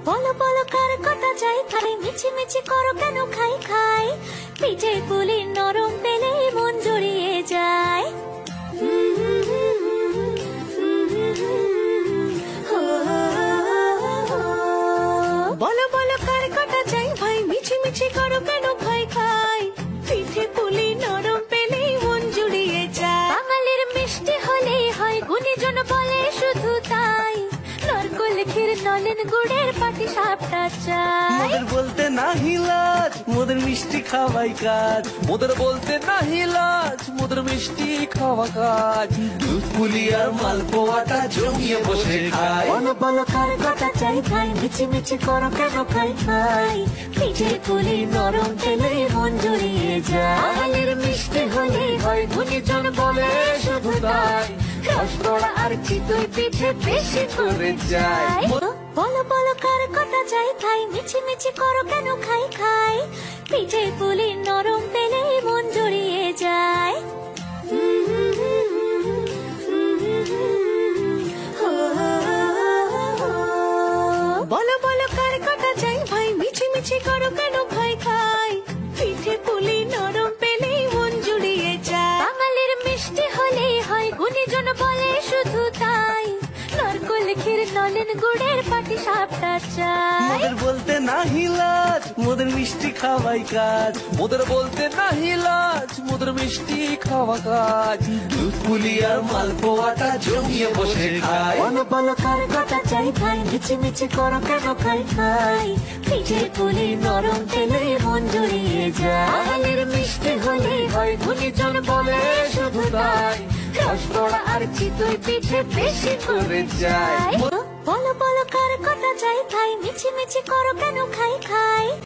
বলো বলো কার কটা চাই খাই, মিছি মিছি করো কেন খাই খাই, পিঠে পুলি নরম পেলে মন জড়িয়ে যায়। বলো বলো কার কটা চাই ভাই, মিছি মিছি করো কেন খাই খাই, পিঠে পুলি নরম পেলে মন জুড়িয়ে যায়। বাঙালির মিষ্টি হলেই হয়, গুণীজন বলে শুধু তাই, নরকোল ক্ষীর নলেন গুড়ের পাটি সাপটা চাই। মোদের বলতে নাহি লাজ, মোদের মিষ্টি খাওয়াই কাজ, মোদের বলতে নাহি লাজ, মোদের মিষ্টি খাওয়া কাজ। দুধ পুলি আর মালপোয়াটা জমিয়ে বসে খায়। বলো বলো কার কটা চাই খাই, মিছি মিছি করো কেন খাই খাই, পিঠে পুলি নরম পেলে মন জড়িয়ে যায়। বাঙালির মিষ্টি হলেই হয়, গুণীজন বলে শুধু তাই, রসগোড়া আর চিতই পিঠে বেশি করে যায়। বলো বলো কার কটা চাই খাই, মিছি মিছি করো কেন খাই খাই, পিঠে পুলি নরম পেলে মন জড়িয়ে যায়। বলো বলো কার কটা চাই ভাই, মিছি মিছি করো কেন খাই খাই, পিঠে পুলি নরম পেলে মন জুড়িয়ে যায়। বাঙালির মিষ্টি হলেই হয়, গুণীজন বলে শুধু তাই, নরকোল ক্ষীর নলেন গুড়ের পাটি সাপটা চাই। মোদের বলতে নাহি লাজ, মোদের মিষ্টি খাওয়াই কাজ, মোদের বলতে নাহি লাজ, মোদের মিষ্টি খাওয়া কাজ। দুধ পুলি আর মালপোয়াটা জমিয়ে বসে খায়। বলো বলো কার কটা চাই খাই, মিছি মিছি করো কেন খাই খাই, পিঠে পুলি নরম পেলে মন জড়িয়ে যায়। বাঙালির মিষ্টি হলেই হয়, গুণীজন বলে শুধু তাই, রসগোড়া আর চিতই পিঠে বেশি করে যায়। বলো বলো কার কটা চাই খাই, মিছি মিছি করো কেন খাই খাই,